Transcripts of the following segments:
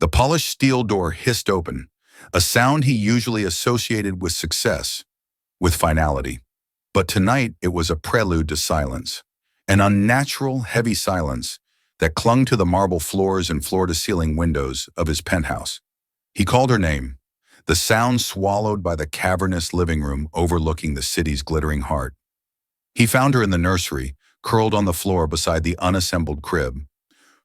The polished steel door hissed open, a sound he usually associated with success, with finality. But tonight it was a prelude to silence, an unnatural, heavy silence that clung to the marble floors and floor-to-ceiling windows of his penthouse. He called her name, the sound swallowed by the cavernous living room overlooking the city's glittering heart. He found her in the nursery, curled on the floor beside the unassembled crib,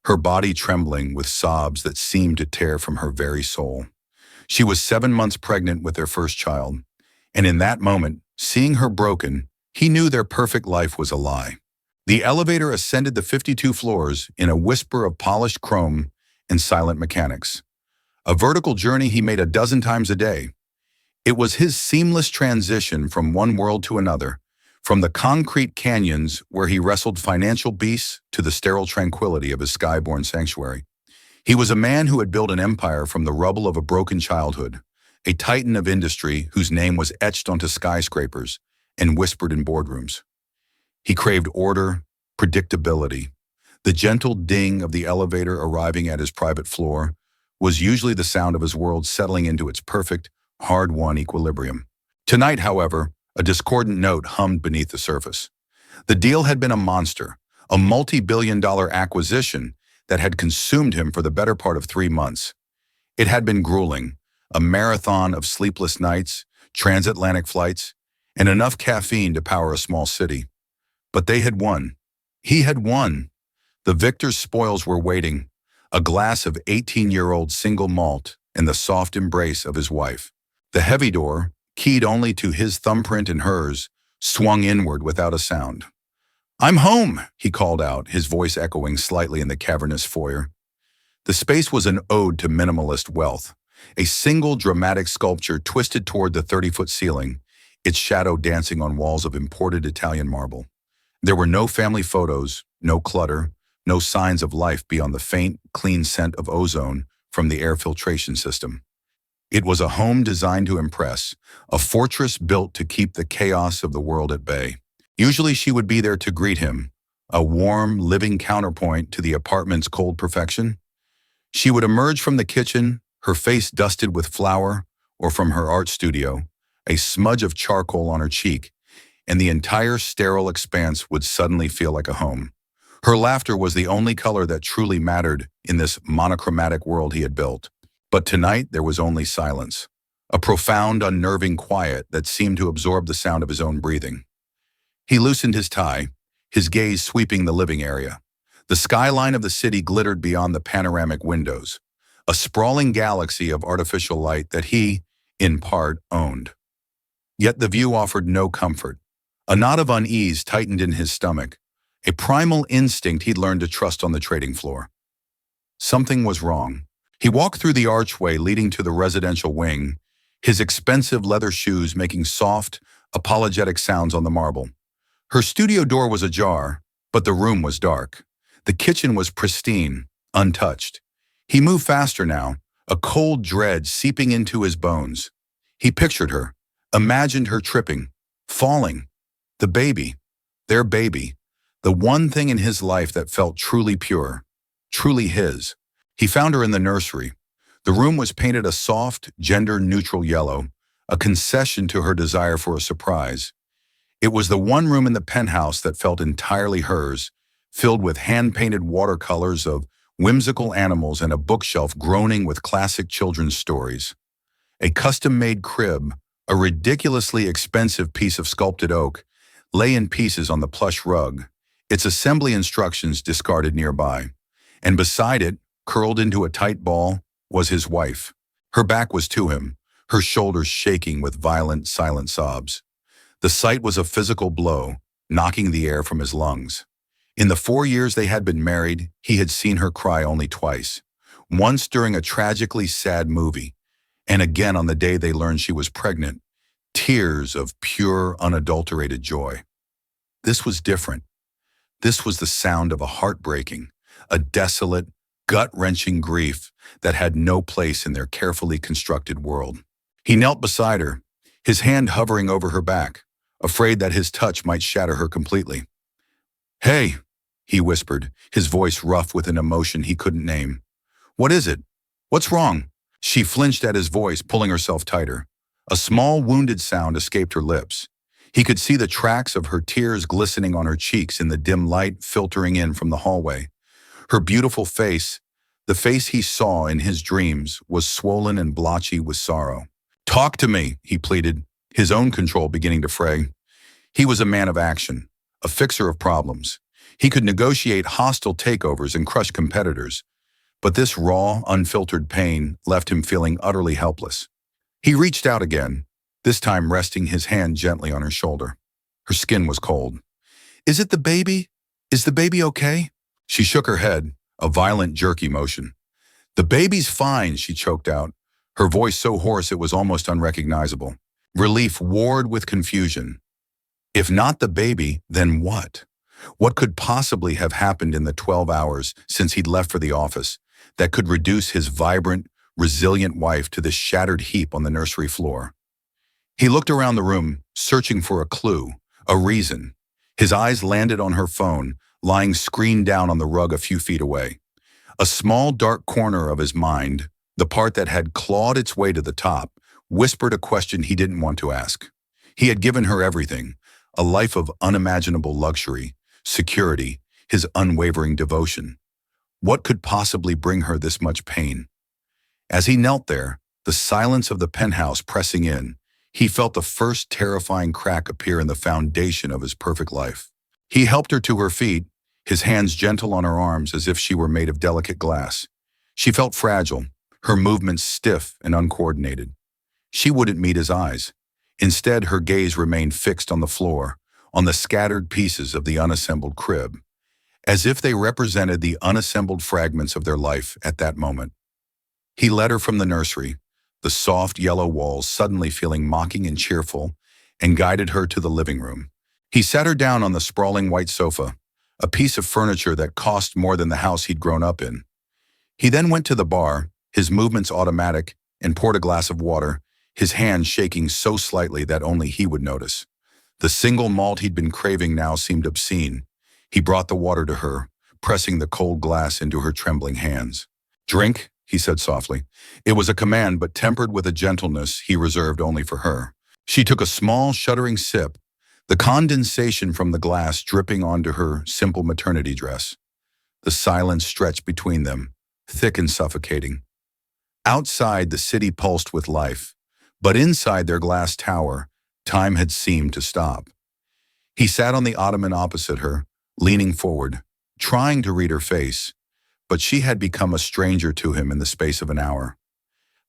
her body trembling with sobs that seemed to tear from her very soul. She was 7 months pregnant with their first child, and in that moment, seeing her broken, he knew their perfect life was a lie. The elevator ascended the 52 floors in a whisper of polished chrome and silent mechanics. A vertical journey he made a dozen times a day. It was his seamless transition from one world to another, from the concrete canyons where he wrestled financial beasts to the sterile tranquility of his skyborn sanctuary. He was a man who had built an empire from the rubble of a broken childhood, a titan of industry whose name was etched onto skyscrapers and whispered in boardrooms. He craved order, predictability. The gentle ding of the elevator arriving at his private floor was usually the sound of his world settling into its perfect, hard-won equilibrium. Tonight, however, a discordant note hummed beneath the surface. The deal had been a monster, a multi-billion-dollar acquisition that had consumed him for the better part of 3 months. It had been grueling, a marathon of sleepless nights, transatlantic flights, and enough caffeine to power a small city. But they had won. He had won. The victor's spoils were waiting, a glass of 18-year-old single malt and the soft embrace of his wife. The heavy door, keyed only to his thumbprint and hers, swung inward without a sound. "I'm home," he called out, his voice echoing slightly in the cavernous foyer. The space was an ode to minimalist wealth, a single dramatic sculpture twisted toward the 30-foot ceiling, its shadow dancing on walls of imported Italian marble. There were no family photos, no clutter, no signs of life beyond the faint, clean scent of ozone from the air filtration system. It was a home designed to impress, a fortress built to keep the chaos of the world at bay. Usually she would be there to greet him, a warm, living counterpoint to the apartment's cold perfection. She would emerge from the kitchen, her face dusted with flour, or from her art studio, a smudge of charcoal on her cheek, and the entire sterile expanse would suddenly feel like a home. Her laughter was the only color that truly mattered in this monochromatic world he had built. But tonight there was only silence, a profound, unnerving quiet that seemed to absorb the sound of his own breathing. He loosened his tie, his gaze sweeping the living area. The skyline of the city glittered beyond the panoramic windows, a sprawling galaxy of artificial light that he, in part, owned. Yet the view offered no comfort. A knot of unease tightened in his stomach, a primal instinct he'd learned to trust on the trading floor. Something was wrong. He walked through the archway leading to the residential wing, his expensive leather shoes making soft, apologetic sounds on the marble. Her studio door was ajar, but the room was dark. The kitchen was pristine, untouched. He moved faster now, a cold dread seeping into his bones. He pictured her, imagined her tripping, falling. The baby, their baby, the one thing in his life that felt truly pure, truly his. He found her in the nursery. The room was painted a soft, gender-neutral yellow, a concession to her desire for a surprise. It was the one room in the penthouse that felt entirely hers, filled with hand-painted watercolors of whimsical animals and a bookshelf groaning with classic children's stories. A custom-made crib, a ridiculously expensive piece of sculpted oak, lay in pieces on the plush rug, its assembly instructions discarded nearby. And beside it, curled into a tight ball, was his wife. Her back was to him, her shoulders shaking with violent, silent sobs. The sight was a physical blow, knocking the air from his lungs. In the 4 years they had been married, he had seen her cry only twice. Once during a tragically sad movie, and again on the day they learned she was pregnant. Tears of pure, unadulterated joy. This was different. This was the sound of a heartbreaking, a desolate, gut-wrenching grief that had no place in their carefully constructed world. He knelt beside her, his hand hovering over her back, afraid that his touch might shatter her completely. "Hey," he whispered, his voice rough with an emotion he couldn't name. "What is it? What's wrong? She flinched at his voice, pulling herself tighter. A small, wounded sound escaped her lips. He could see the tracks of her tears glistening on her cheeks in the dim light filtering in from the hallway. Her beautiful face, the face he saw in his dreams, was swollen and blotchy with sorrow. Talk to me, he pleaded, his own control beginning to fray. He was a man of action, a fixer of problems. He could negotiate hostile takeovers and crush competitors, but this raw, unfiltered pain left him feeling utterly helpless. He reached out again, this time resting his hand gently on her shoulder. Her skin was cold. Is it the baby? Is the baby okay? She shook her head, a violent, jerky motion. The baby's fine, she choked out, her voice so hoarse it was almost unrecognizable. Relief warred with confusion. If not the baby, then what? What could possibly have happened in the 12 hours since he'd left for the office that could reduce his vibrant, resilient wife to this shattered heap on the nursery floor? He looked around the room, searching for a clue, a reason. His eyes landed on her phone, lying screened down on the rug a few feet away. A small, dark corner of his mind, the part that had clawed its way to the top, whispered a question he didn't want to ask. He had given her everything, a life of unimaginable luxury, security, his unwavering devotion. What could possibly bring her this much pain? As he knelt there, the silence of the penthouse pressing in, he felt the first terrifying crack appear in the foundation of his perfect life. He helped her to her feet, his hands gentle on her arms as if she were made of delicate glass. She felt fragile, her movements stiff and uncoordinated. She wouldn't meet his eyes. Instead, her gaze remained fixed on the floor, on the scattered pieces of the unassembled crib, as if they represented the unassembled fragments of their life at that moment. He led her from the nursery, the soft yellow walls suddenly feeling mocking and cheerful, and guided her to the living room. He sat her down on the sprawling white sofa, a piece of furniture that cost more than the house he'd grown up in. He then went to the bar, his movements automatic, and poured a glass of water, his hand shaking so slightly that only he would notice. The single malt he'd been craving now seemed obscene. He brought the water to her, pressing the cold glass into her trembling hands. Drink, he said softly. It was a command, but tempered with a gentleness he reserved only for her. She took a small, shuddering sip, the condensation from the glass dripping onto her simple maternity dress. The silence stretched between them, thick and suffocating. Outside, the city pulsed with life, but inside their glass tower, time had seemed to stop. He sat on the ottoman opposite her, leaning forward, trying to read her face, but she had become a stranger to him in the space of an hour.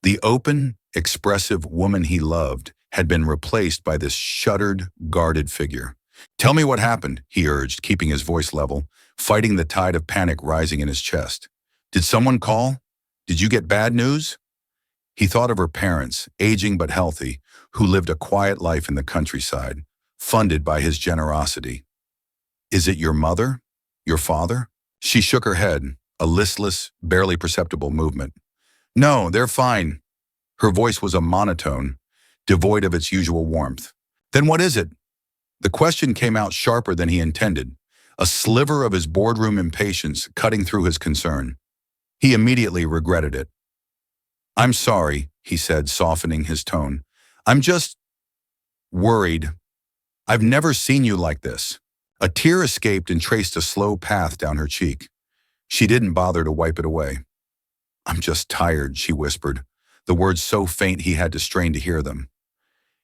The open, expressive woman he loved had been replaced by this shuttered, guarded figure. Tell me what happened, he urged, keeping his voice level, fighting the tide of panic rising in his chest. Did someone call? Did you get bad news? He thought of her parents, aging but healthy, who lived a quiet life in the countryside, funded by his generosity. Is it your mother? Your father? She shook her head, a listless, barely perceptible movement. No, they're fine. Her voice was a monotone, devoid of its usual warmth. Then what is it? The question came out sharper than he intended, a sliver of his boardroom impatience cutting through his concern. He immediately regretted it. I'm sorry, he said, softening his tone. I'm just worried. I've never seen you like this. A tear escaped and traced a slow path down her cheek. She didn't bother to wipe it away. I'm just tired, she whispered, the words so faint he had to strain to hear them.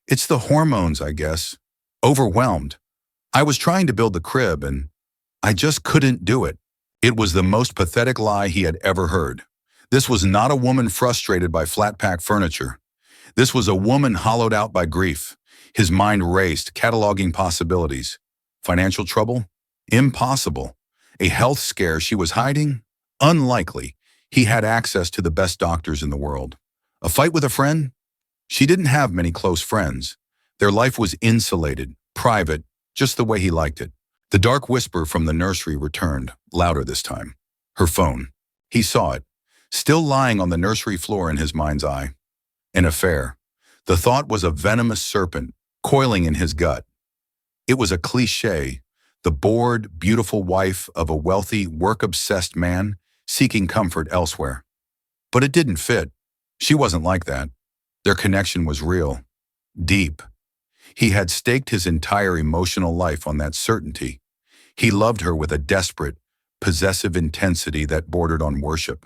It's the hormones, I guess. Overwhelmed. I was trying to build the crib and I just couldn't do it. It was the most pathetic lie he had ever heard. This was not a woman frustrated by flat-pack furniture. This was a woman hollowed out by grief. His mind raced, cataloging possibilities. Financial trouble? Impossible. A health scare she was hiding? Unlikely. He had access to the best doctors in the world. A fight with a friend? She didn't have many close friends. Their life was insulated, private, just the way he liked it. The dark whisper from the nursery returned, louder this time. Her phone. He saw it, still lying on the nursery floor in his mind's eye. An affair. The thought was a venomous serpent, coiling in his gut. It was a cliché, the bored, beautiful wife of a wealthy, work-obsessed man seeking comfort elsewhere. But it didn't fit. She wasn't like that. Their connection was real, deep. He had staked his entire emotional life on that certainty. He loved her with a desperate, possessive intensity that bordered on worship.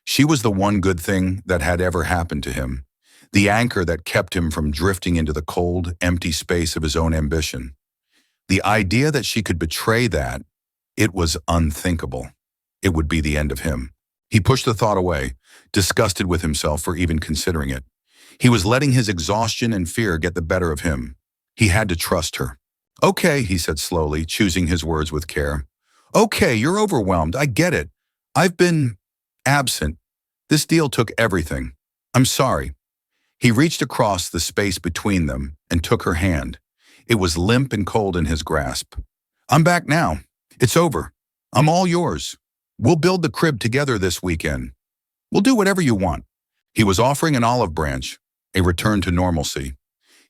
She was the one good thing that had ever happened to him, the anchor that kept him from drifting into the cold, empty space of his own ambition. The idea that she could betray that, it was unthinkable. It would be the end of him. He pushed the thought away, disgusted with himself for even considering it. He was letting his exhaustion and fear get the better of him. He had to trust her. "Okay," he said slowly, choosing his words with care. "Okay, you're overwhelmed. I get it. I've been absent. This deal took everything. I'm sorry." He reached across the space between them and took her hand. It was limp and cold in his grasp. "I'm back now. It's over. I'm all yours. We'll build the crib together this weekend. We'll do whatever you want." He was offering an olive branch, a return to normalcy.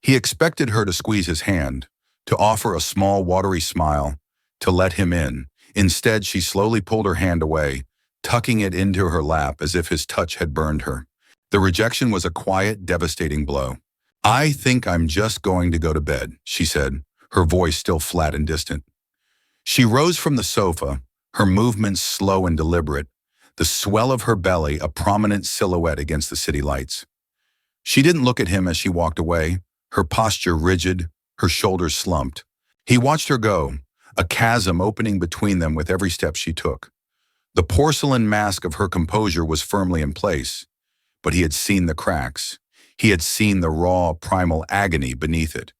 He expected her to squeeze his hand, to offer a small watery smile, to let him in. Instead, she slowly pulled her hand away, tucking it into her lap as if his touch had burned her. The rejection was a quiet, devastating blow. "I think I'm just going to go to bed," she said, her voice still flat and distant. She rose from the sofa, her movements slow and deliberate, the swell of her belly a prominent silhouette against the city lights. She didn't look at him as she walked away, her posture rigid, her shoulders slumped. He watched her go, a chasm opening between them with every step she took. The porcelain mask of her composure was firmly in place, but he had seen the cracks. He had seen the raw, primal agony beneath it.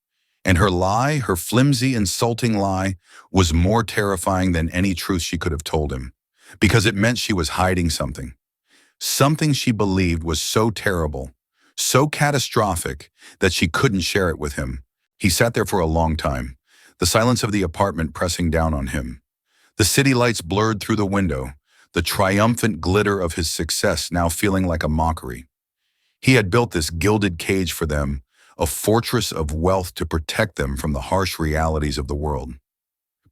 And her lie, her flimsy, insulting lie, was more terrifying than any truth she could have told him, because it meant she was hiding something. Something she believed was so terrible, so catastrophic, that she couldn't share it with him. He sat there for a long time, the silence of the apartment pressing down on him. The city lights blurred through the window, the triumphant glitter of his success now feeling like a mockery. He had built this gilded cage for them, a fortress of wealth to protect them from the harsh realities of the world.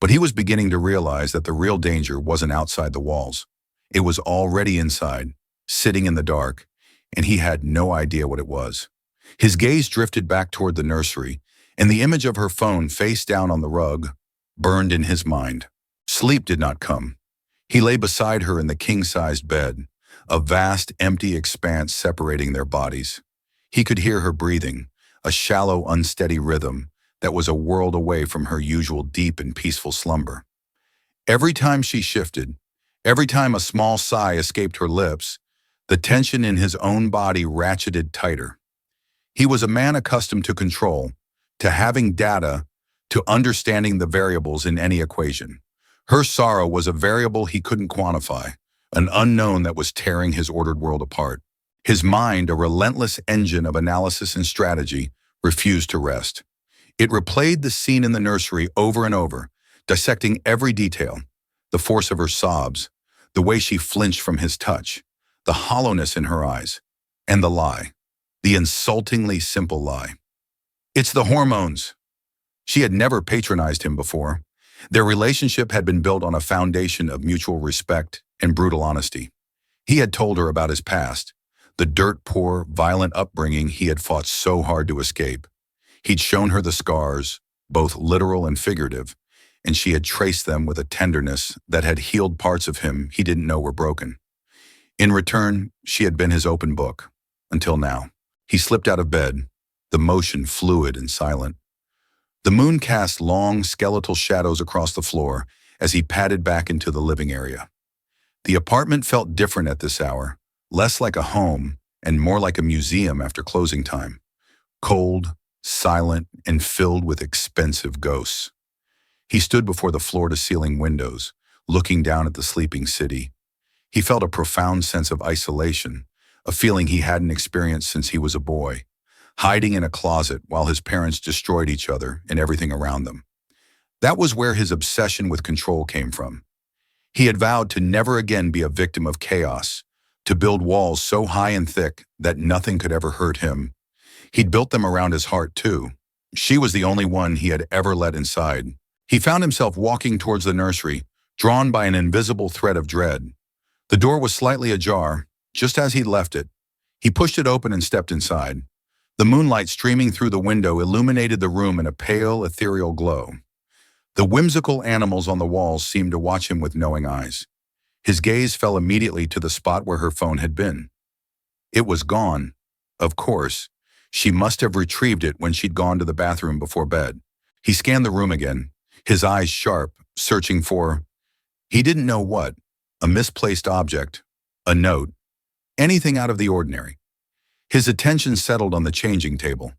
But he was beginning to realize that the real danger wasn't outside the walls. It was already inside, sitting in the dark, and he had no idea what it was. His gaze drifted back toward the nursery, and the image of her phone face down on the rug burned in his mind. Sleep did not come. He lay beside her in the king-sized bed, a vast, empty expanse separating their bodies. He could hear her breathing, a shallow, unsteady rhythm that was a world away from her usual deep and peaceful slumber. Every time she shifted, every time a small sigh escaped her lips, the tension in his own body ratcheted tighter. He was a man accustomed to control, to having data, to understanding the variables in any equation. Her sorrow was a variable he couldn't quantify, an unknown that was tearing his ordered world apart. His mind, a relentless engine of analysis and strategy, refused to rest. It replayed the scene in the nursery over and over, dissecting every detail, the force of her sobs, the way she flinched from his touch, the hollowness in her eyes, and the lie, the insultingly simple lie. "It's the hormones." She had never patronized him before. Their relationship had been built on a foundation of mutual respect and brutal honesty. He had told her about his past, the dirt-poor, violent upbringing he had fought so hard to escape. He'd shown her the scars, both literal and figurative, and she had traced them with a tenderness that had healed parts of him he didn't know were broken. In return, she had been his open book, until now. He slipped out of bed, the motion fluid and silent. The moon cast long, skeletal shadows across the floor as he padded back into the living area. The apartment felt different at this hour, less like a home and more like a museum after closing time. Cold, silent, and filled with expensive ghosts. He stood before the floor-to-ceiling windows, looking down at the sleeping city. He felt a profound sense of isolation, a feeling he hadn't experienced since he was a boy, hiding in a closet while his parents destroyed each other and everything around them. That was where his obsession with control came from. He had vowed to never again be a victim of chaos, to build walls so high and thick that nothing could ever hurt him. He'd built them around his heart, too. She was the only one he had ever let inside. He found himself walking towards the nursery, drawn by an invisible thread of dread. The door was slightly ajar, Just as he'd left it, he pushed it open and stepped inside. The moonlight streaming through the window illuminated the room in a pale, ethereal glow. The whimsical animals on the walls seemed to watch him with knowing eyes. His gaze fell immediately to the spot where her phone had been. It was gone. Of course, she must have retrieved it when she'd gone to the bathroom before bed. He scanned the room again, his eyes sharp, searching for, he didn't know what, a misplaced object, a note, anything out of the ordinary. His attention settled on the changing table.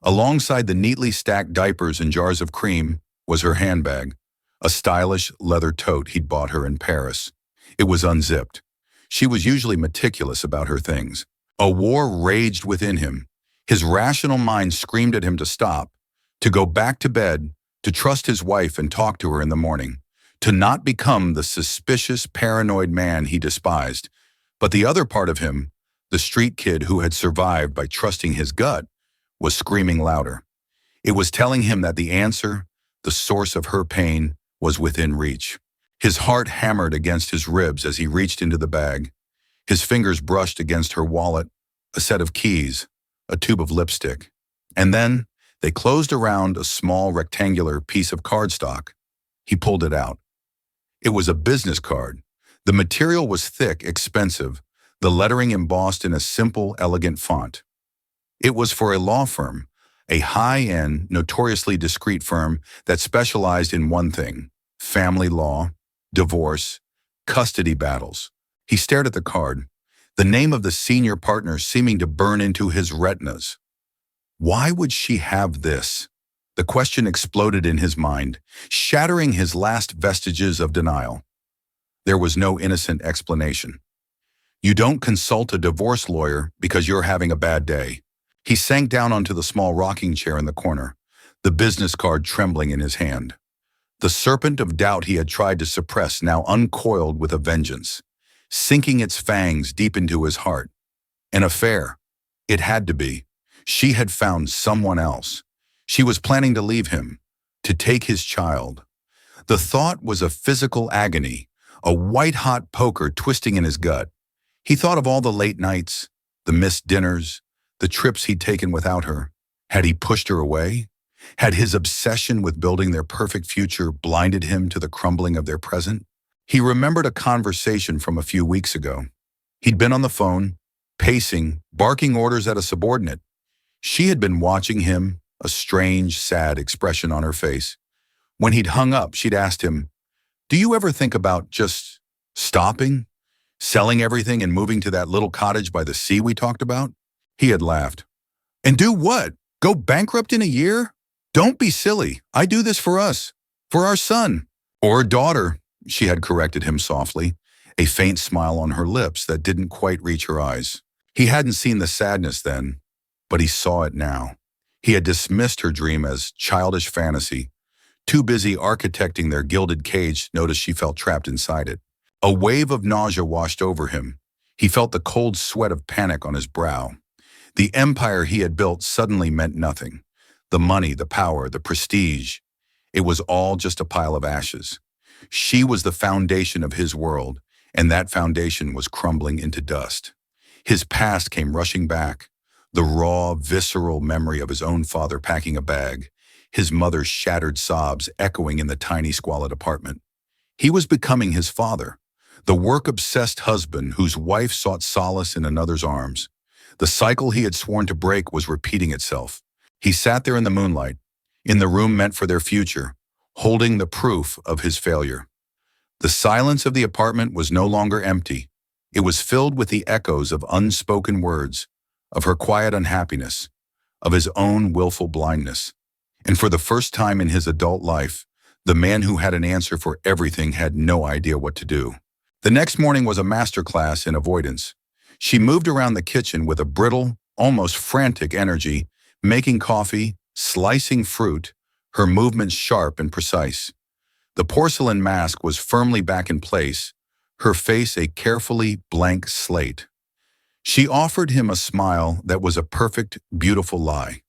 Alongside the neatly stacked diapers and jars of cream was her handbag, a stylish leather tote he'd bought her in Paris. It was unzipped. She was usually meticulous about her things. A war raged within him. His rational mind screamed at him to stop, to go back to bed, to trust his wife and talk to her in the morning, to not become the suspicious, paranoid man he despised. But the other part of him, the street kid who had survived by trusting his gut, was screaming louder. It was telling him that the answer, the source of her pain, was within reach. His heart hammered against his ribs as he reached into the bag. His fingers brushed against her wallet, a set of keys, a tube of lipstick. And then they closed around a small rectangular piece of cardstock. He pulled it out. It was a business card. The material was thick, expensive, the lettering embossed in a simple, elegant font. It was for a law firm, a high-end, notoriously discreet firm that specialized in one thing: family law, divorce, custody battles. He stared at the card, the name of the senior partner seeming to burn into his retinas. Why would she have this? The question exploded in his mind, shattering his last vestiges of denial. There was no innocent explanation. You don't consult a divorce lawyer because you're having a bad day. He sank down onto the small rocking chair in the corner, the business card trembling in his hand. The serpent of doubt he had tried to suppress now uncoiled with a vengeance, sinking its fangs deep into his heart. An affair. It had to be. She had found someone else. She was planning to leave him, to take his child. The thought was a physical agony, a white-hot poker twisting in his gut. He thought of all the late nights, the missed dinners, the trips he'd taken without her. Had he pushed her away? Had his obsession with building their perfect future blinded him to the crumbling of their present? He remembered a conversation from a few weeks ago. He'd been on the phone, pacing, barking orders at a subordinate. She had been watching him, a strange, sad expression on her face. When he'd hung up, she'd asked him, "Do you ever think about just stopping? Selling everything and moving to that little cottage by the sea we talked about?" He had laughed. "And do what? Go bankrupt in a year? Don't be silly. I do this for us. For our son. Or daughter," she had corrected him softly, a faint smile on her lips that didn't quite reach her eyes. He hadn't seen the sadness then, but he saw it now. He had dismissed her dream as childish fantasy, too busy architecting their gilded cage to notice she felt trapped inside it. A wave of nausea washed over him. He felt the cold sweat of panic on his brow. The empire he had built suddenly meant nothing. The money, the power, the prestige. It was all just a pile of ashes. She was the foundation of his world, and that foundation was crumbling into dust. His past came rushing back. The raw, visceral memory of his own father packing a bag, his mother's shattered sobs echoing in the tiny, squalid apartment. He was becoming his father, the work-obsessed husband whose wife sought solace in another's arms. The cycle he had sworn to break was repeating itself. He sat there in the moonlight, in the room meant for their future, holding the proof of his failure. The silence of the apartment was no longer empty. It was filled with the echoes of unspoken words, of her quiet unhappiness, of his own willful blindness. And for the first time in his adult life, the man who had an answer for everything had no idea what to do. The next morning was a masterclass in avoidance. She moved around the kitchen with a brittle, almost frantic energy, making coffee, slicing fruit, her movements sharp and precise. The porcelain mask was firmly back in place, her face a carefully blank slate. She offered him a smile that was a perfect, beautiful lie.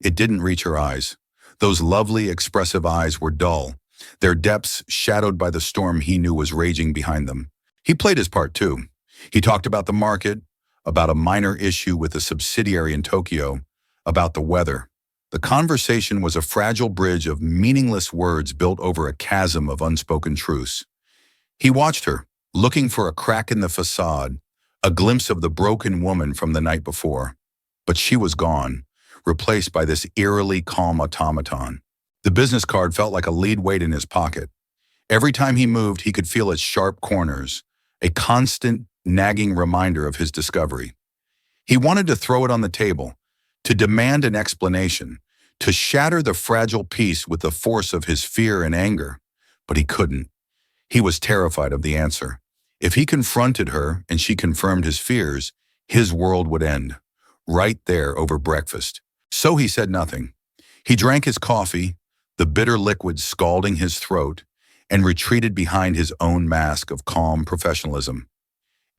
It didn't reach her eyes. Those lovely, expressive eyes were dull, their depths shadowed by the storm he knew was raging behind them. He played his part too. He talked about the market, about a minor issue with a subsidiary in Tokyo, about the weather. The conversation was a fragile bridge of meaningless words built over a chasm of unspoken truths. He watched her, looking for a crack in the facade, a glimpse of the broken woman from the night before. But she was gone, replaced by this eerily calm automaton. The business card felt like a lead weight in his pocket. Every time he moved, he could feel its sharp corners, a constant, nagging reminder of his discovery. He wanted to throw it on the table, to demand an explanation, to shatter the fragile piece with the force of his fear and anger. But he couldn't. He was terrified of the answer. If he confronted her and she confirmed his fears, his world would end, right there over breakfast. So he said nothing. He drank his coffee, the bitter liquid scalding his throat, and retreated behind his own mask of calm professionalism.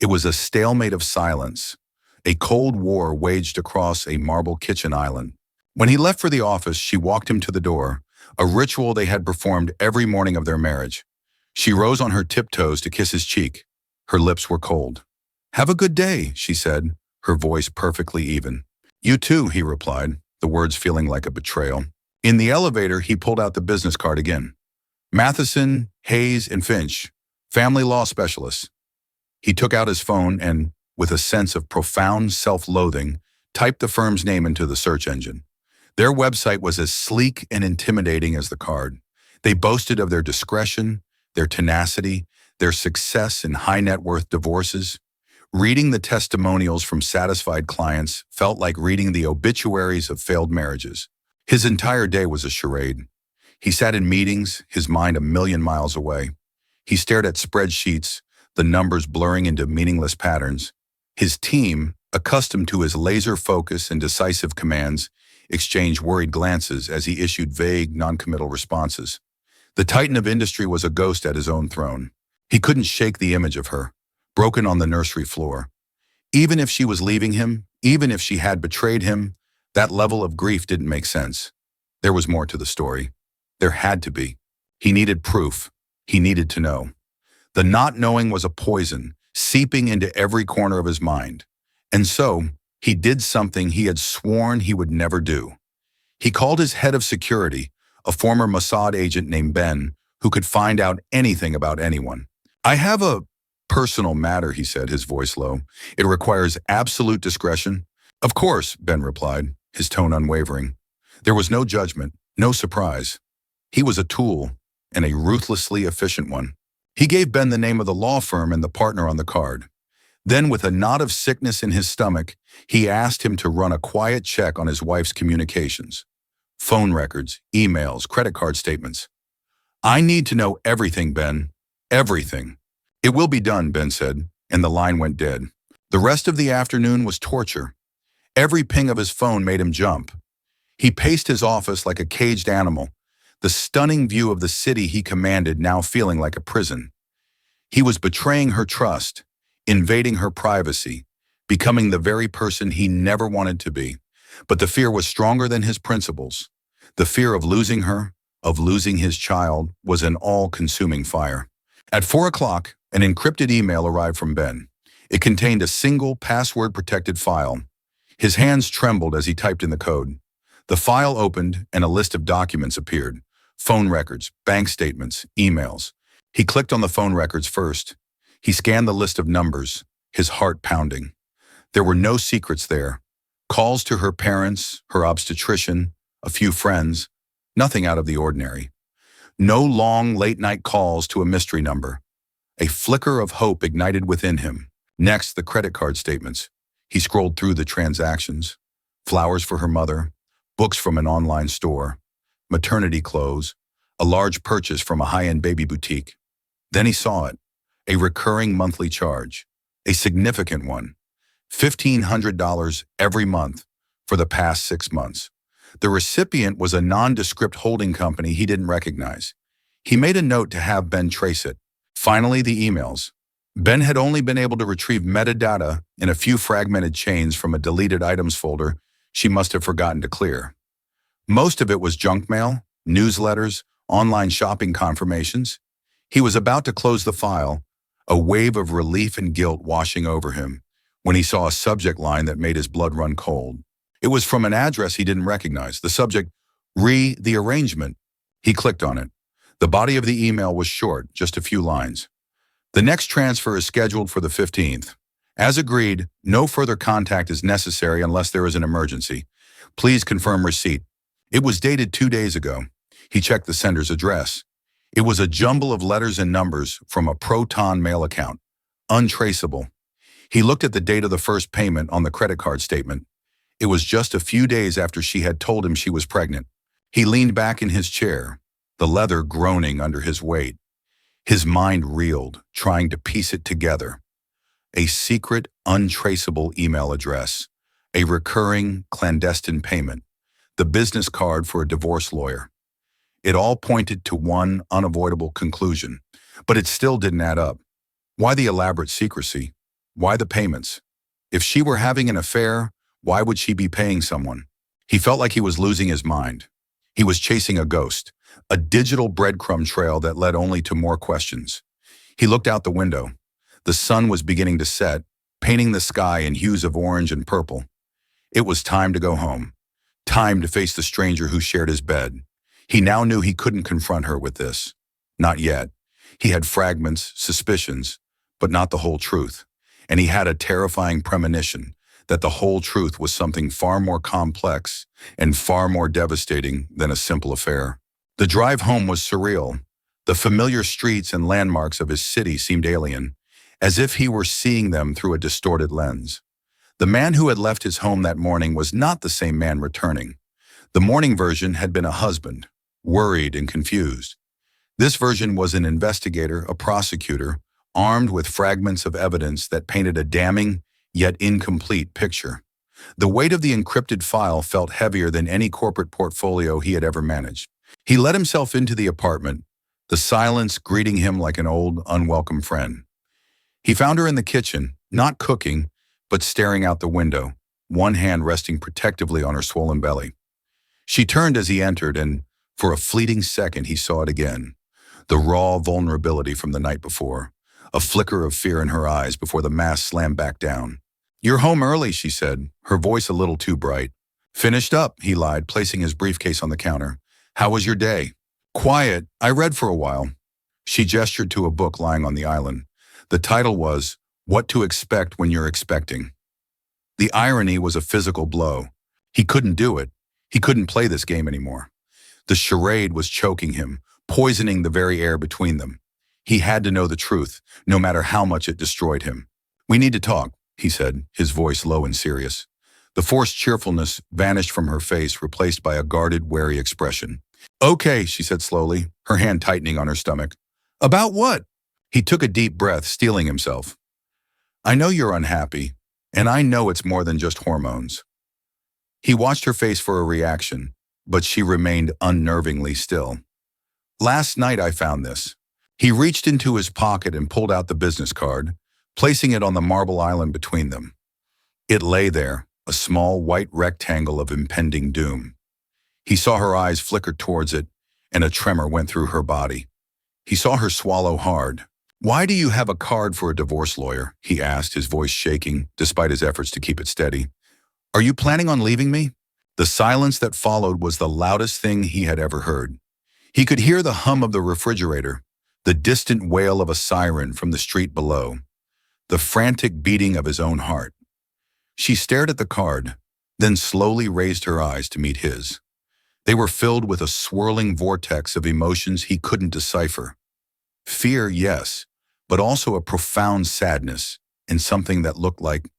It was a stalemate of silence, a cold war waged across a marble kitchen island. When he left for the office, she walked him to the door, a ritual they had performed every morning of their marriage. She rose on her tiptoes to kiss his cheek. Her lips were cold. "Have a good day," she said, her voice perfectly even. "You too," he replied, the words feeling like a betrayal. In the elevator, he pulled out the business card again. Matheson, Hayes, and Finch, family law specialists. He took out his phone and, with a sense of profound self-loathing, typed the firm's name into the search engine. Their website was as sleek and intimidating as the card. They boasted of their discretion, their tenacity, their success in high-net-worth divorces. Reading the testimonials from satisfied clients felt like reading the obituaries of failed marriages. His entire day was a charade. He sat in meetings, his mind a million miles away. He stared at spreadsheets, the numbers blurring into meaningless patterns. His team, accustomed to his laser focus and decisive commands, exchanged worried glances as he issued vague, non-committal responses. The titan of industry was a ghost at his own throne. He couldn't shake the image of her, broken on the nursery floor. Even if she was leaving him, even if she had betrayed him, that level of grief didn't make sense. There was more to the story. There had to be. He needed proof. He needed to know. The not knowing was a poison, seeping into every corner of his mind. And so, he did something he had sworn he would never do. He called his head of security, a former Mossad agent named Ben, who could find out anything about anyone. "I have a personal matter," he said, his voice low. "It requires absolute discretion." "Of course," Ben replied, his tone unwavering. There was no judgment, no surprise. He was a tool, and a ruthlessly efficient one. He gave Ben the name of the law firm and the partner on the card. Then, with a knot of sickness in his stomach, he asked him to run a quiet check on his wife's communications. Phone records, emails, credit card statements. "I need to know everything, Ben. Everything." "It will be done," Ben said, and the line went dead. The rest of the afternoon was torture. Every ping of his phone made him jump. He paced his office like a caged animal, the stunning view of the city he commanded now feeling like a prison. He was betraying her trust, invading her privacy, becoming the very person he never wanted to be. But the fear was stronger than his principles. The fear of losing her, of losing his child, was an all-consuming fire. At 4 o'clock, an encrypted email arrived from Ben. It contained a single, password-protected file. His hands trembled as he typed in the code. The file opened, and a list of documents appeared. Phone records, bank statements, emails. He clicked on the phone records first. He scanned the list of numbers, his heart pounding. There were no secrets there. Calls to her parents, her obstetrician, a few friends, nothing out of the ordinary. No long, late-night calls to a mystery number. A flicker of hope ignited within him. Next, the credit card statements. He scrolled through the transactions. Flowers for her mother, books from an online store, maternity clothes, a large purchase from a high-end baby boutique. Then he saw it, a recurring monthly charge, a significant one, $1,500 every month for the past 6 months. The recipient was a nondescript holding company he didn't recognize. He made a note to have Ben trace it. Finally, the emails. Ben had only been able to retrieve metadata in a few fragmented chains from a deleted items folder she must have forgotten to clear. Most of it was junk mail, newsletters, online shopping confirmations. He was about to close the file. a wave of relief and guilt washing over him when he saw a subject line that made his blood run cold. It was from an address he didn't recognize. The subject, the arrangement. He clicked on it. The body of the email was short, just a few lines. The next transfer is scheduled for the 15th. As agreed, no further contact is necessary unless there is an emergency. Please confirm receipt. It was dated 2 days ago. He checked the sender's address. It was a jumble of letters and numbers from a Proton mail account. Untraceable. He looked at the date of the first payment on the credit card statement. It was just a few days after she had told him she was pregnant. He leaned back in his chair, the leather groaning under his weight. His mind reeled, trying to piece it together. A secret, untraceable email address, a recurring, clandestine payment, the business card for a divorce lawyer. It all pointed to one unavoidable conclusion, but it still didn't add up. Why the elaborate secrecy? Why the payments? If she were having an affair, why would she be paying someone? He felt like he was losing his mind. He was chasing a ghost, a digital breadcrumb trail that led only to more questions. He looked out the window. The sun was beginning to set, painting the sky in hues of orange and purple. It was time to go home. Time to face the stranger who shared his bed. He now knew he couldn't confront her with this. Not yet. He had fragments, suspicions, but not the whole truth. And he had a terrifying premonition that the whole truth was something far more complex and far more devastating than a simple affair. The drive home was surreal. The familiar streets and landmarks of his city seemed alien, as if he were seeing them through a distorted lens. The man who had left his home that morning was not the same man returning. The morning version had been a husband, worried and confused. This version was an investigator, a prosecutor, armed with fragments of evidence that painted a damning, yet incomplete picture. The weight of the encrypted file felt heavier than any corporate portfolio he had ever managed. He let himself into the apartment, the silence greeting him like an old, unwelcome friend. He found her in the kitchen, not cooking, but staring out the window, one hand resting protectively on her swollen belly. She turned as he entered, and for a fleeting second he saw it again. The raw vulnerability from the night before, a flicker of fear in her eyes before the mask slammed back down. "You're home early," she said, her voice a little too bright. "Finished up," he lied, placing his briefcase on the counter. "How was your day?" "Quiet. I read for a while." She gestured to a book lying on the island. The title was, "What to Expect When You're Expecting." The irony was a physical blow. He couldn't do it. He couldn't play this game anymore. The charade was choking him, poisoning the very air between them. He had to know the truth, no matter how much it destroyed him. "We need to talk," he said, his voice low and serious. The forced cheerfulness vanished from her face, replaced by a guarded, wary expression. "Okay," she said slowly, her hand tightening on her stomach. "About what?" He took a deep breath, steeling himself. "I know you're unhappy, and I know it's more than just hormones." He watched her face for a reaction, but she remained unnervingly still. "Last night I found this." He reached into his pocket and pulled out the business card, placing it on the marble island between them. It lay there, a small white rectangle of impending doom. He saw her eyes flicker towards it, and a tremor went through her body. He saw her swallow hard. "Why do you have a card for a divorce lawyer?" he asked, his voice shaking, despite his efforts to keep it steady. "Are you planning on leaving me?" The silence that followed was the loudest thing he had ever heard. He could hear the hum of the refrigerator, the distant wail of a siren from the street below, the frantic beating of his own heart. She stared at the card, then slowly raised her eyes to meet his. They were filled with a swirling vortex of emotions he couldn't decipher. Fear, yes, but also a profound sadness and something that looked like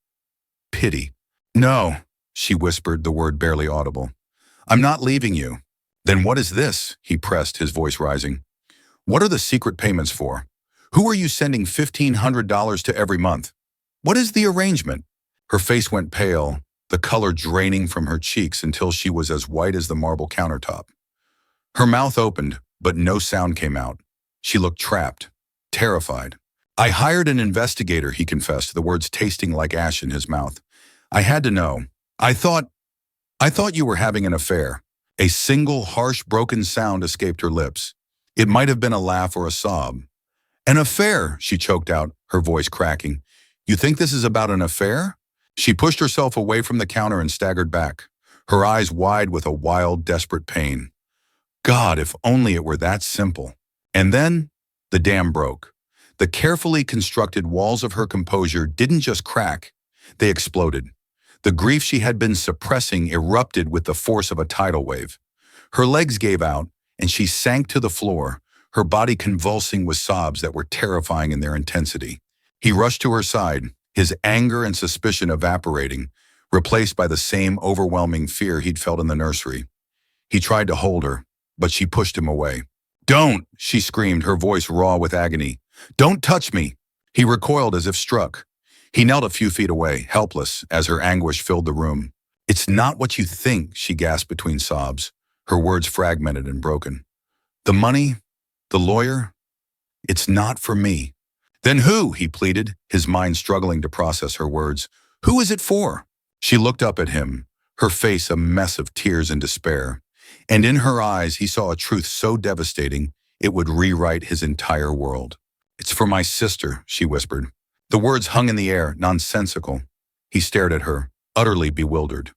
pity. "No," she whispered, the word barely audible. "I'm not leaving you." "Then what is this?" he pressed, his voice rising. "What are the secret payments for? Who are you sending $1,500 to every month? What is the arrangement?" Her face went pale, the color draining from her cheeks until she was as white as the marble countertop. Her mouth opened, but no sound came out. She looked trapped, terrified. "I hired an investigator," he confessed, the words tasting like ash in his mouth. "I had to know. I thought you were having an affair." A single harsh, broken sound escaped her lips. It might have been a laugh or a sob. An affair, she choked out, her voice cracking. You think this is about an affair? She pushed herself away from the counter and staggered back, her eyes wide with a wild, desperate pain. God, if only it were that simple. And then, the dam broke. The carefully constructed walls of her composure didn't just crack, they exploded. The grief she had been suppressing erupted with the force of a tidal wave. Her legs gave out, and she sank to the floor, her body convulsing with sobs that were terrifying in their intensity. He rushed to her side, his anger and suspicion evaporating, replaced by the same overwhelming fear he'd felt in the nursery. He tried to hold her, but she pushed him away. Don't, she screamed, her voice raw with agony. Don't touch me. He recoiled as if struck. He knelt a few feet away, helpless, as her anguish filled the room. It's not what you think, she gasped between sobs, her words fragmented and broken. The money, the lawyer, it's not for me. Then who? He pleaded, his mind struggling to process her words. Who is it for? She looked up at him, her face a mess of tears and despair. And in her eyes he saw a truth so devastating it would rewrite his entire world. It's for my sister, she whispered. The words hung in the air, nonsensical. He stared at her, utterly bewildered.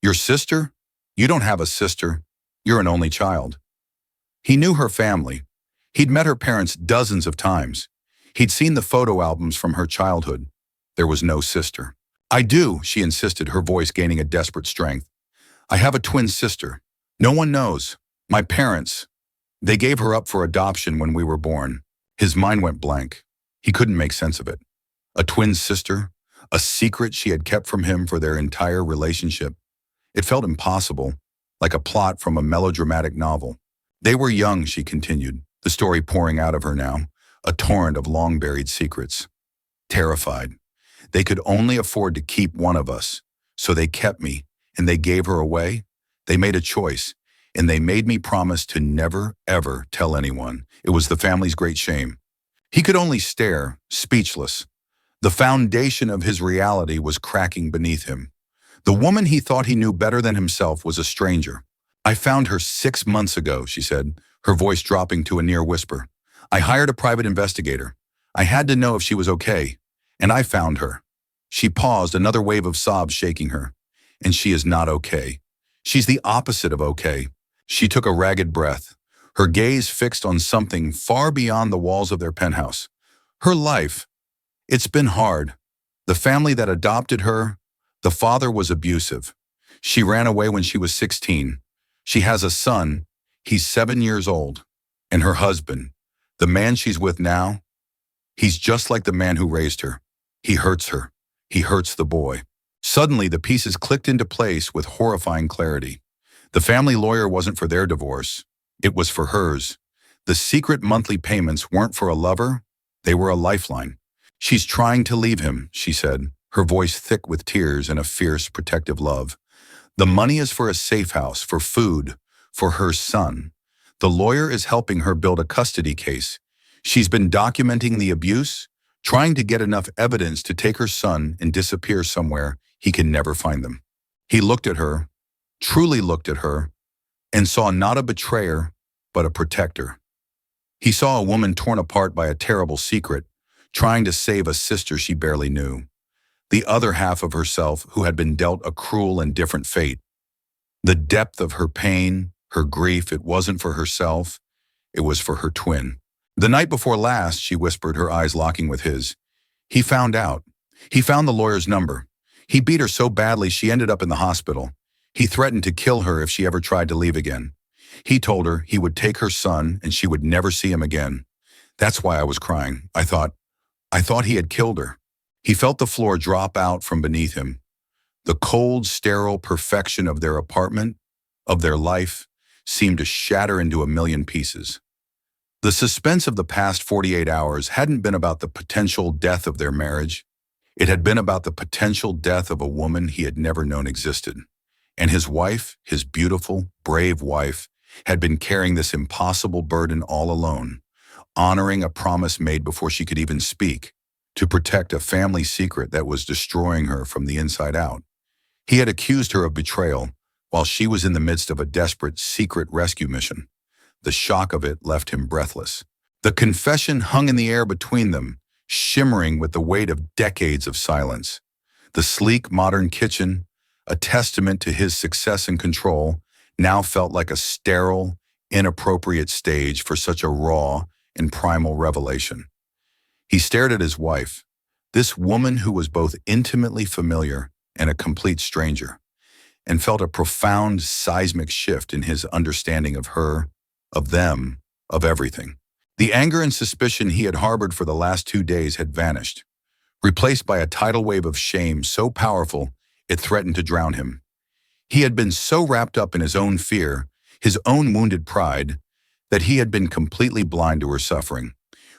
Your sister? You don't have a sister. You're an only child. He knew her family. He'd met her parents dozens of times. He'd seen the photo albums from her childhood. There was no sister. I do, she insisted, her voice gaining a desperate strength. I have a twin sister. No one knows. My parents. They gave her up for adoption when we were born. His mind went blank. He couldn't make sense of it. A twin sister, a secret she had kept from him for their entire relationship. It felt impossible, like a plot from a melodramatic novel. They were young, she continued, the story pouring out of her now, a torrent of long-buried secrets. Terrified. They could only afford to keep one of us, so they kept me, and they gave her away. They made a choice, and they made me promise to never, ever tell anyone. It was the family's great shame. He could only stare, speechless. The foundation of his reality was cracking beneath him. The woman he thought he knew better than himself was a stranger. I found her 6 months ago, she said, her voice dropping to a near whisper. I hired a private investigator. I had to know if she was okay, and I found her. She paused, another wave of sobs shaking her. And she is not okay. She's the opposite of okay. She took a ragged breath, her gaze fixed on something far beyond the walls of their penthouse. Her life. It's been hard. The family that adopted her, the father was abusive. She ran away when she was 16. She has a son. He's 7 years old. And her husband, the man she's with now, he's just like the man who raised her. He hurts her. He hurts the boy. Suddenly, the pieces clicked into place with horrifying clarity. The family lawyer wasn't for their divorce. It was for hers. The secret monthly payments weren't for a lover. They were a lifeline. She's trying to leave him, she said, her voice thick with tears and a fierce, protective love. The money is for a safe house, for food, for her son. The lawyer is helping her build a custody case. She's been documenting the abuse, trying to get enough evidence to take her son and disappear somewhere he can never find them. He looked at her, truly looked at her, and saw not a betrayer, but a protector. He saw a woman torn apart by a terrible secret, trying to save a sister she barely knew. The other half of herself who had been dealt a cruel and different fate. The depth of her pain, her grief, it wasn't for herself, it was for her twin. The night before last, she whispered, her eyes locking with his. He found out. He found the lawyer's number. He beat her so badly she ended up in the hospital. He threatened to kill her if she ever tried to leave again. He told her he would take her son and she would never see him again. That's why I was crying. I thought he had killed her. He felt the floor drop out from beneath him. The cold, sterile perfection of their apartment, of their life, seemed to shatter into a million pieces. The suspense of the past 48 hours hadn't been about the potential death of their marriage. It had been about the potential death of a woman he had never known existed. And his wife, his beautiful, brave wife, had been carrying this impossible burden all alone, honoring a promise made before she could even speak, to protect a family secret that was destroying her from the inside out. He had accused her of betrayal while she was in the midst of a desperate secret rescue mission. The shock of it left him breathless. The confession hung in the air between them, shimmering with the weight of decades of silence. The sleek, modern kitchen, a testament to his success and control, now felt like a sterile, inappropriate stage for such a raw and primal revelation. He stared at his wife, this woman who was both intimately familiar and a complete stranger, and felt a profound seismic shift in his understanding of her, of them, of everything. The anger and suspicion he had harbored for the last 2 days had vanished, replaced by a tidal wave of shame so powerful it threatened to drown him. He had been so wrapped up in his own fear, his own wounded pride, that he had been completely blind to her suffering.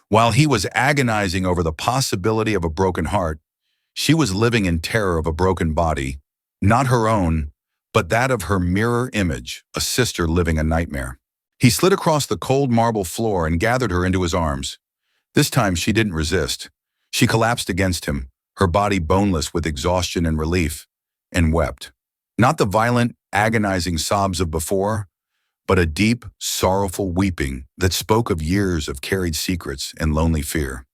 While he was agonizing over the possibility of a broken heart, she was living in terror of a broken body, not her own, but that of her mirror image, a sister living a nightmare. He slid across the cold marble floor and gathered her into his arms. This time she didn't resist. She collapsed against him, her body boneless with exhaustion and relief, and wept. Not the violent, agonizing sobs of before, but a deep, sorrowful weeping that spoke of years of carried secrets and lonely fear.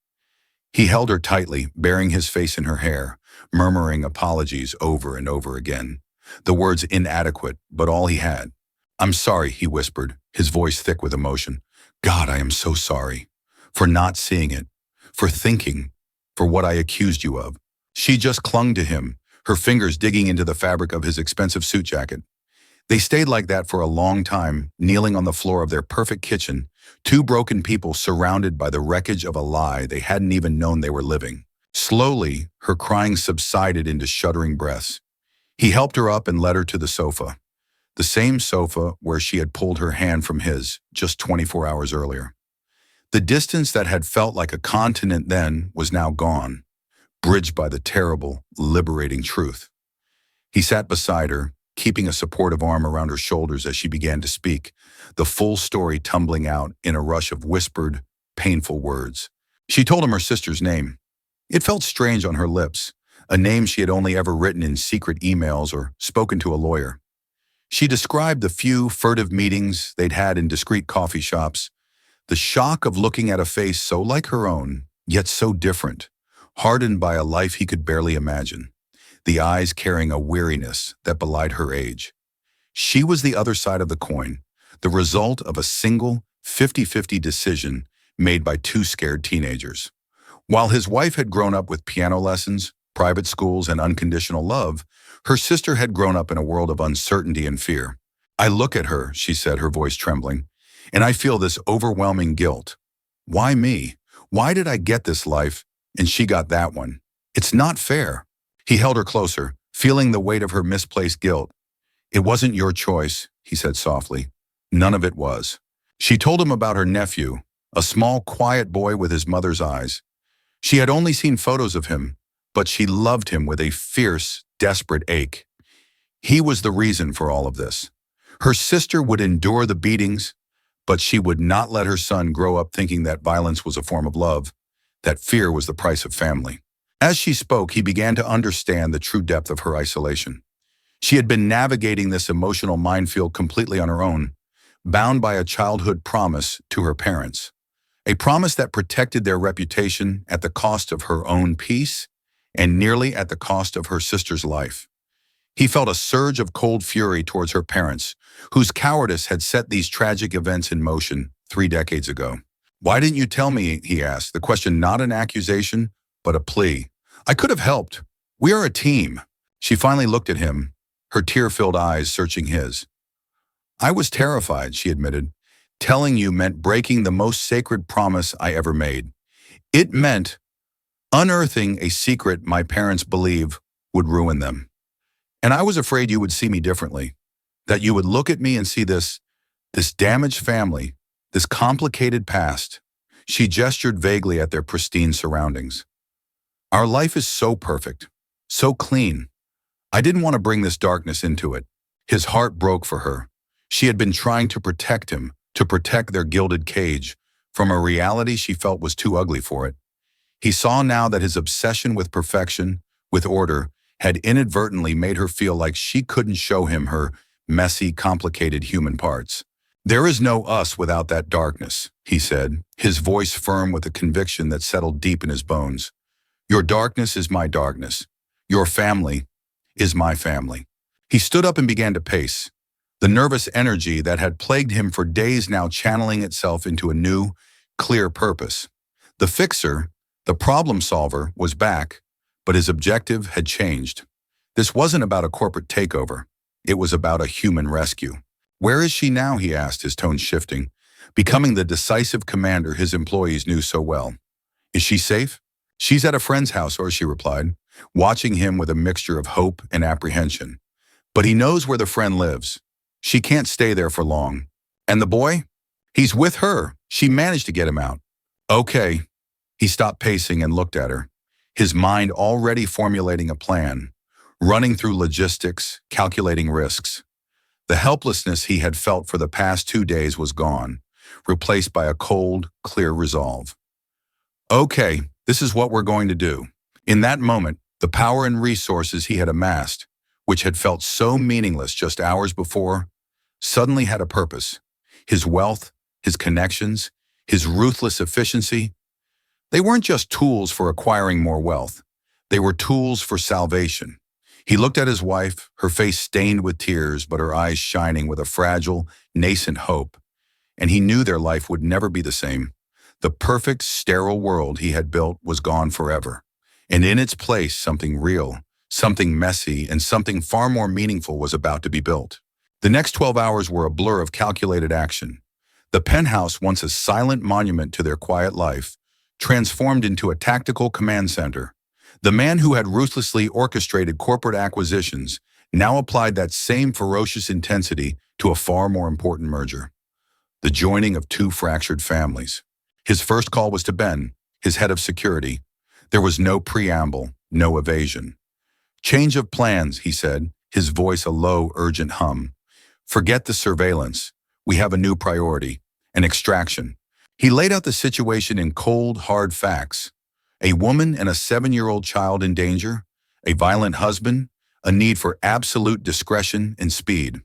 He held her tightly, burying his face in her hair, murmuring apologies over and over again. The words inadequate, but all he had. "I'm sorry," he whispered, his voice thick with emotion. "God, I am so sorry. For not seeing it. For thinking. For what I accused you of." She just clung to him, her fingers digging into the fabric of his expensive suit jacket. They stayed like that for a long time, kneeling on the floor of their perfect kitchen, two broken people surrounded by the wreckage of a lie they hadn't even known they were living. Slowly, her crying subsided into shuddering breaths. He helped her up and led her to the sofa. The same sofa where she had pulled her hand from his just 24 hours earlier. The distance that had felt like a continent then was now gone, bridged by the terrible, liberating truth. He sat beside her, keeping a supportive arm around her shoulders as she began to speak, the full story tumbling out in a rush of whispered, painful words. She told him her sister's name. It felt strange on her lips, a name she had only ever written in secret emails or spoken to a lawyer. She described the few furtive meetings they'd had in discreet coffee shops, the shock of looking at a face so like her own, yet so different, hardened by a life he could barely imagine, the eyes carrying a weariness that belied her age. She was the other side of the coin, the result of a single 50-50 decision made by two scared teenagers. While his wife had grown up with piano lessons, private schools, and unconditional love, her sister had grown up in a world of uncertainty and fear. "I look at her," she said, her voice trembling, "and I feel this overwhelming guilt. Why me? Why did I get this life and she got that one? It's not fair." He held her closer, feeling the weight of her misplaced guilt. "It wasn't your choice," he said softly. "None of it was." She told him about her nephew, a small, quiet boy with his mother's eyes. She had only seen photos of him, but she loved him with a fierce, desperate ache. He was the reason for all of this. Her sister would endure the beatings, but she would not let her son grow up thinking that violence was a form of love, that fear was the price of family. As she spoke, he began to understand the true depth of her isolation. She had been navigating this emotional minefield completely on her own, bound by a childhood promise to her parents, a promise that protected their reputation at the cost of her own peace and nearly at the cost of her sister's life. He felt a surge of cold fury towards her parents, whose cowardice had set these tragic events in motion 3 decades ago. "Why didn't you tell me?" he asked, the question not an accusation, but a plea. "I could have helped. We are a team." She finally looked at him, her tear-filled eyes searching his. "I was terrified," she admitted. "Telling you meant breaking the most sacred promise I ever made. It meant unearthing a secret my parents believe would ruin them. And I was afraid you would see me differently, that you would look at me and see this damaged family, this complicated past." She gestured vaguely at their pristine surroundings. "Our life is so perfect, so clean. I didn't want to bring this darkness into it." His heart broke for her. She had been trying to protect him, to protect their gilded cage, from a reality she felt was too ugly for it. He saw now that his obsession with perfection, with order, had inadvertently made her feel like she couldn't show him her messy, complicated human parts. There is no us without that darkness, he said, his voice firm with a conviction that settled deep in his bones. Your darkness is my darkness. Your family is my family. He stood up and began to pace, the nervous energy that had plagued him for days now channeling itself into a new, clear purpose. The fixer, the problem solver, was back, but his objective had changed. This wasn't about a corporate takeover. It was about a human rescue. Where is she now, he asked, his tone shifting, becoming the decisive commander his employees knew so well. Is she safe? She's at a friend's house, or she replied, watching him with a mixture of hope and apprehension. But he knows where the friend lives. She can't stay there for long. And the boy? He's with her. She managed to get him out. Okay. He stopped pacing and looked at her, his mind already formulating a plan, running through logistics, calculating risks. The helplessness he had felt for the past 2 days was gone, replaced by a cold, clear resolve. Okay, this is what we're going to do. In that moment, the power and resources he had amassed, which had felt so meaningless just hours before, suddenly had a purpose. His wealth, his connections, his ruthless efficiency, they weren't just tools for acquiring more wealth. They were tools for salvation. He looked at his wife, her face stained with tears, but her eyes shining with a fragile, nascent hope, and he knew their life would never be the same. The perfect, sterile world he had built was gone forever, and in its place something real, something messy, and something far more meaningful was about to be built. The next 12 hours were a blur of calculated action. The penthouse, once a silent monument to their quiet life, transformed into a tactical command center. The man who had ruthlessly orchestrated corporate acquisitions now applied that same ferocious intensity to a far more important merger: the joining of two fractured families. His first call was to Ben, his head of security. There was no preamble, no evasion. Change of plans, he said, his voice a low, urgent hum. Forget the surveillance. We have a new priority: an extraction. He laid out the situation in cold, hard facts. A woman and a 7-year-old child in danger, a violent husband, a need for absolute discretion and speed.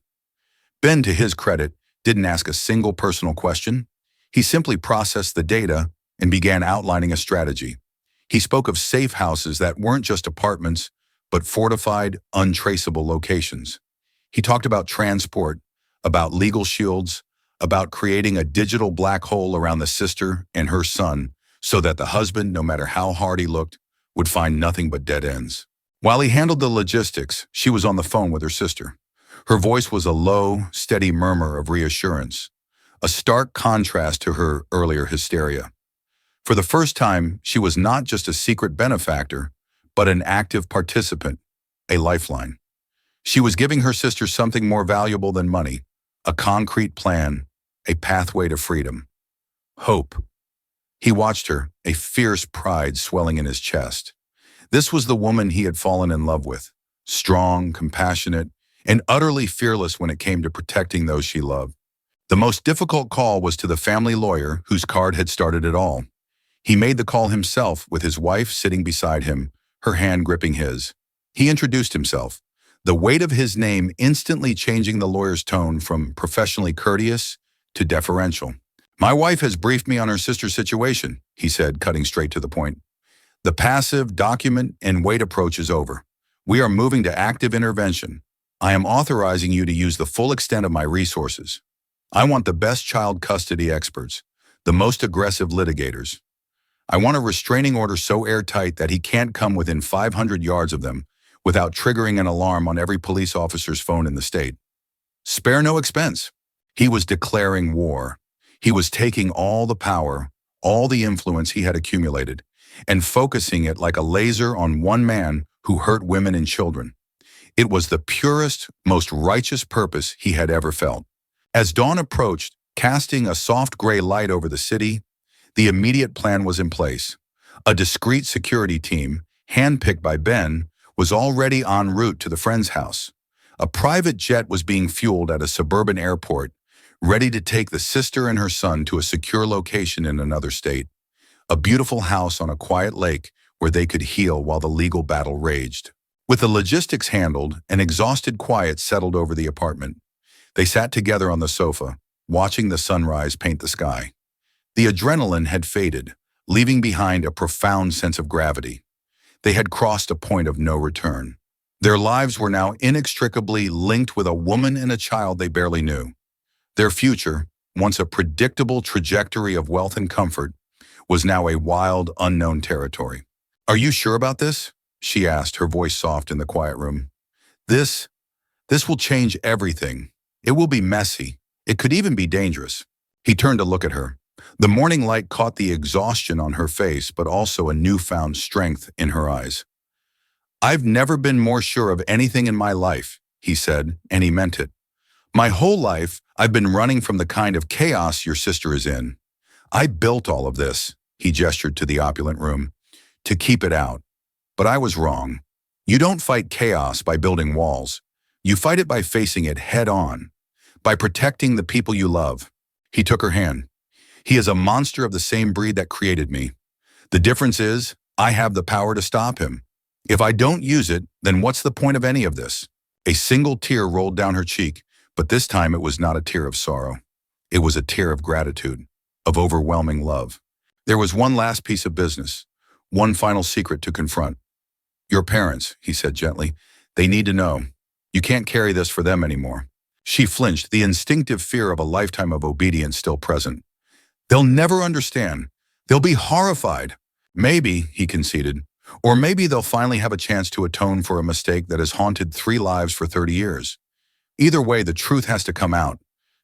Ben, to his credit, didn't ask a single personal question. He simply processed the data and began outlining a strategy. He spoke of safe houses that weren't just apartments, but fortified, untraceable locations. He talked about transport, about legal shields, about creating a digital black hole around the sister and her son, so that the husband, no matter how hard he looked, would find nothing but dead ends. While he handled the logistics, she was on the phone with her sister. Her voice was a low, steady murmur of reassurance, a stark contrast to her earlier hysteria. For the first time, she was not just a secret benefactor, but an active participant, a lifeline. She was giving her sister something more valuable than money: a concrete plan, a pathway to freedom. Hope. He watched her, a fierce pride swelling in his chest. This was the woman he had fallen in love with, strong, compassionate, and utterly fearless when it came to protecting those she loved. The most difficult call was to the family lawyer whose card had started it all. He made the call himself, with his wife sitting beside him, her hand gripping his. He introduced himself, the weight of his name instantly changing the lawyer's tone from professionally courteous to deferential. My wife has briefed me on her sister's situation, he said, cutting straight to the point. The passive, document, and wait approach is over. We are moving to active intervention. I am authorizing you to use the full extent of my resources. I want the best child custody experts, the most aggressive litigators. I want a restraining order so airtight that he can't come within 500 yards of them without triggering an alarm on every police officer's phone in the state. Spare no expense. He was declaring war. He was taking all the power, all the influence he had accumulated, and focusing it like a laser on one man who hurt women and children. It was the purest, most righteous purpose he had ever felt. As dawn approached, casting a soft gray light over the city, the immediate plan was in place. A discreet security team, handpicked by Ben, was already en route to the friend's house. A private jet was being fueled at a suburban airport, ready to take the sister and her son to a secure location in another state. A beautiful house on a quiet lake where they could heal while the legal battle raged. With the logistics handled, an exhausted quiet settled over the apartment. They sat together on the sofa, watching the sunrise paint the sky. The adrenaline had faded, leaving behind a profound sense of gravity. They had crossed a point of no return. Their lives were now inextricably linked with a woman and a child they barely knew. Their future, once a predictable trajectory of wealth and comfort, was now a wild, unknown territory. "Are you sure about this?" she asked, her voice soft in the quiet room. This will change everything. It will be messy. It could even be dangerous." He turned to look at her. The morning light caught the exhaustion on her face, but also a newfound strength in her eyes. "I've never been more sure of anything in my life," he said, and he meant it. "My whole life, I've been running from the kind of chaos your sister is in. I built all of this," he gestured to the opulent room, "to keep it out. But I was wrong. You don't fight chaos by building walls. You fight it by facing it head on, by protecting the people you love." He took her hand. "He is a monster of the same breed that created me. The difference is, I have the power to stop him. If I don't use it, then what's the point of any of this?" A single tear rolled down her cheek, but this time it was not a tear of sorrow. It was a tear of gratitude, of overwhelming love. There was one last piece of business, one final secret to confront. "Your parents," he said gently, "they need to know. You can't carry this for them anymore." She flinched, the instinctive fear of a lifetime of obedience still present. "They'll never understand. They'll be horrified." "Maybe," he conceded, "or maybe they'll finally have a chance to atone for a mistake that has haunted 3 lives for 30 years. Either way, the truth has to come out.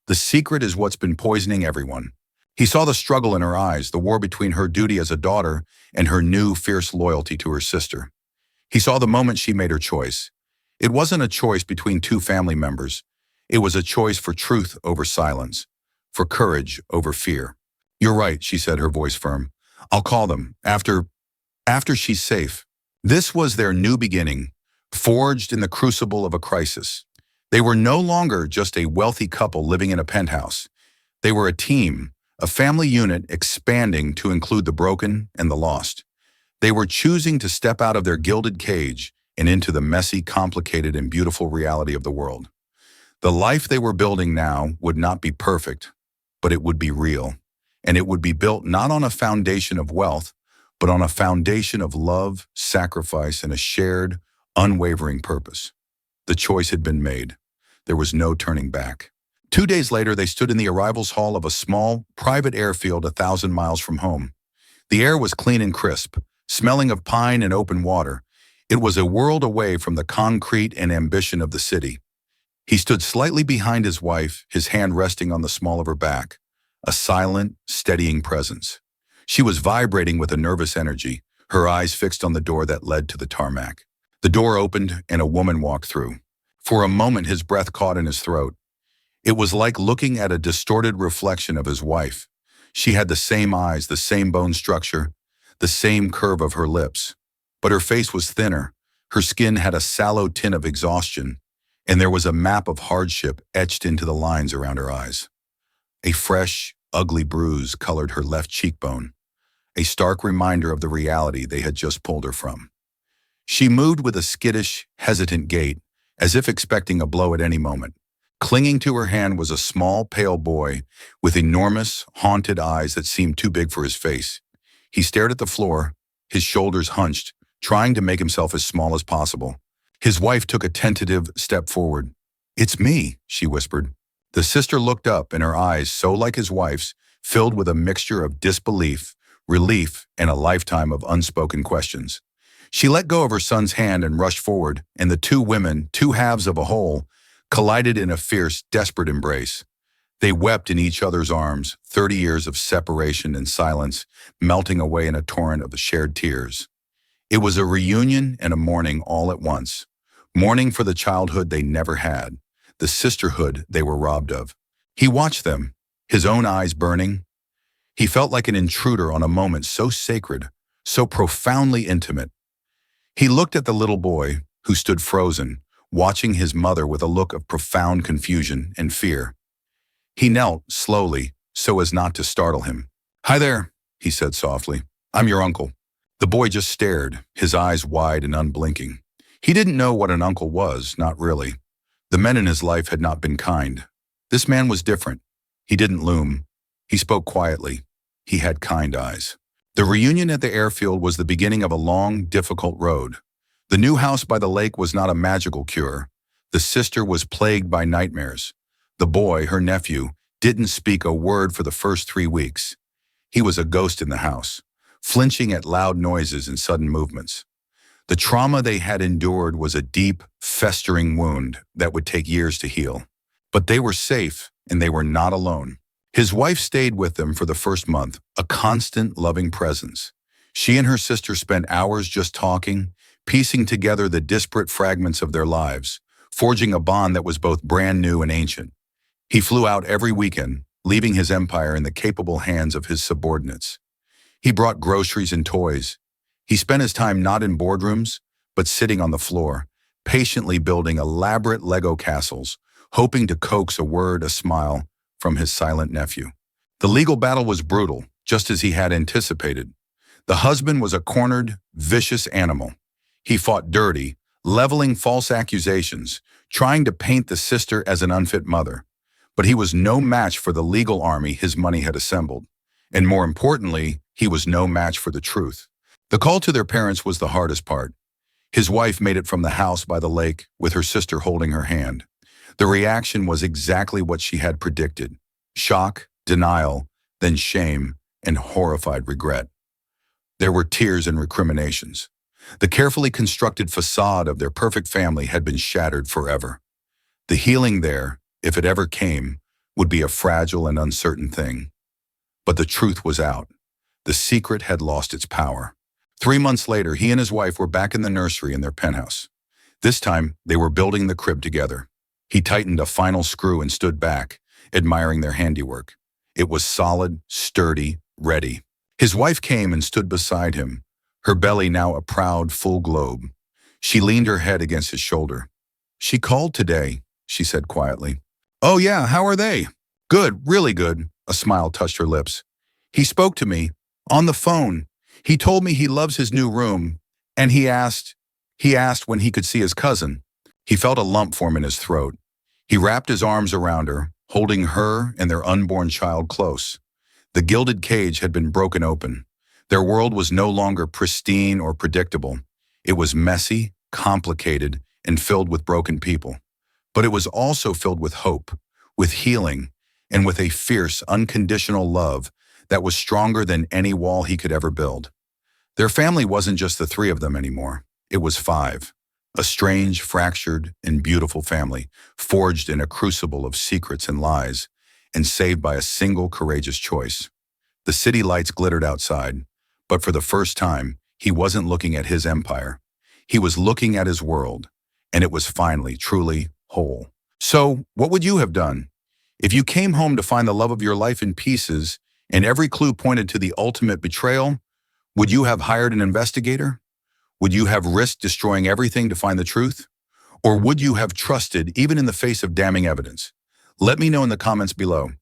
The secret is what's been poisoning everyone." He saw the struggle in her eyes, the war between her duty as a daughter and her new, fierce loyalty to her sister. He saw the moment she made her choice. It wasn't a choice between 2 family members. It was a choice for truth over silence, for courage over fear. "You're right," she said, her voice firm. "I'll call them after she's safe." This was their new beginning, forged in the crucible of a crisis. They were no longer just a wealthy couple living in a penthouse. They were a team, a family unit expanding to include the broken and the lost. They were choosing to step out of their gilded cage and into the messy, complicated, and beautiful reality of the world. The life they were building now would not be perfect, but it would be real. And it would be built not on a foundation of wealth, but on a foundation of love, sacrifice, and a shared, unwavering purpose. The choice had been made. There was no turning back. 2 days later, they stood in the arrivals hall of a small, private airfield 1,000 miles from home. The air was clean and crisp, smelling of pine and open water. It was a world away from the concrete and ambition of the city. He stood slightly behind his wife, his hand resting on the small of her back, a silent, steadying presence. She was vibrating with a nervous energy, her eyes fixed on the door that led to the tarmac. The door opened and a woman walked through. For a moment, his breath caught in his throat. It was like looking at a distorted reflection of his wife. She had the same eyes, the same bone structure, the same curve of her lips. But her face was thinner. Her skin had a sallow tint of exhaustion, and there was a map of hardship etched into the lines around her eyes. A fresh, ugly bruise colored her left cheekbone, a stark reminder of the reality they had just pulled her from. She moved with a skittish, hesitant gait, as if expecting a blow at any moment. Clinging to her hand was a small, pale boy with enormous, haunted eyes that seemed too big for his face. He stared at the floor, his shoulders hunched, trying to make himself as small as possible. His wife took a tentative step forward. "It's me," she whispered. The sister looked up, and her eyes, so like his wife's, filled with a mixture of disbelief, relief, and a lifetime of unspoken questions. She let go of her son's hand and rushed forward, and the 2 women, 2 halves of a whole, collided in a fierce, desperate embrace. They wept in each other's arms, 30 years of separation and silence melting away in a torrent of shared tears. It was a reunion and a mourning all at once. Mourning for the childhood they never had, the sisterhood they were robbed of. He watched them, his own eyes burning. He felt like an intruder on a moment so sacred, so profoundly intimate. He looked at the little boy, who stood frozen, watching his mother with a look of profound confusion and fear. He knelt slowly, so as not to startle him. "Hi there," he said softly. "I'm your uncle." The boy just stared, his eyes wide and unblinking. He didn't know what an uncle was, not really. The men in his life had not been kind. This man was different. He didn't loom. He spoke quietly. He had kind eyes. The reunion at the airfield was the beginning of a long, difficult road. The new house by the lake was not a magical cure. The sister was plagued by nightmares. The boy, her nephew, didn't speak a word for the first 3 weeks. He was a ghost in the house, flinching at loud noises and sudden movements. The trauma they had endured was a deep, festering wound that would take years to heal. But they were safe, and they were not alone. His wife stayed with them for the first month, a constant, loving presence. She and her sister spent hours just talking, piecing together the disparate fragments of their lives, forging a bond that was both brand new and ancient. He flew out every weekend, leaving his empire in the capable hands of his subordinates. He brought groceries and toys. He spent his time not in boardrooms, but sitting on the floor, patiently building elaborate Lego castles, hoping to coax a word, a smile, from his silent nephew. The legal battle was brutal, just as he had anticipated. The husband was a cornered, vicious animal. He fought dirty, leveling false accusations, trying to paint the sister as an unfit mother. But he was no match for the legal army his money had assembled. And more importantly, he was no match for the truth. The call to their parents was the hardest part. His wife made it from the house by the lake with her sister holding her hand. The reaction was exactly what she had predicted. Shock, denial, then shame, and horrified regret. There were tears and recriminations. The carefully constructed facade of their perfect family had been shattered forever. The healing there, if it ever came, would be a fragile and uncertain thing. But the truth was out. The secret had lost its power. 3 months later, he and his wife were back in the nursery in their penthouse. This time, they were building the crib together. He tightened a final screw and stood back, admiring their handiwork. It was solid, sturdy, ready. His wife came and stood beside him, her belly now a proud, full globe. She leaned her head against his shoulder. "She called today," she said quietly. "Oh yeah, how are they?" "Good, really good," a smile touched her lips. "He spoke to me, on the phone. He told me he loves his new room, and he asked when he could see his cousin." He felt a lump form in his throat. He wrapped his arms around her, holding her and their unborn child close. The gilded cage had been broken open. Their world was no longer pristine or predictable. It was messy, complicated, and filled with broken people. But it was also filled with hope, with healing, and with a fierce, unconditional love that was stronger than any wall he could ever build. Their family wasn't just the three of them anymore. It was 5. A strange, fractured, and beautiful family, forged in a crucible of secrets and lies, and saved by a single courageous choice. The city lights glittered outside, but for the first time, he wasn't looking at his empire. He was looking at his world, and it was finally, truly whole. So, what would you have done? If you came home to find the love of your life in pieces, and every clue pointed to the ultimate betrayal, would you have hired an investigator? Would you have risked destroying everything to find the truth? Or would you have trusted even in the face of damning evidence? Let me know in the comments below.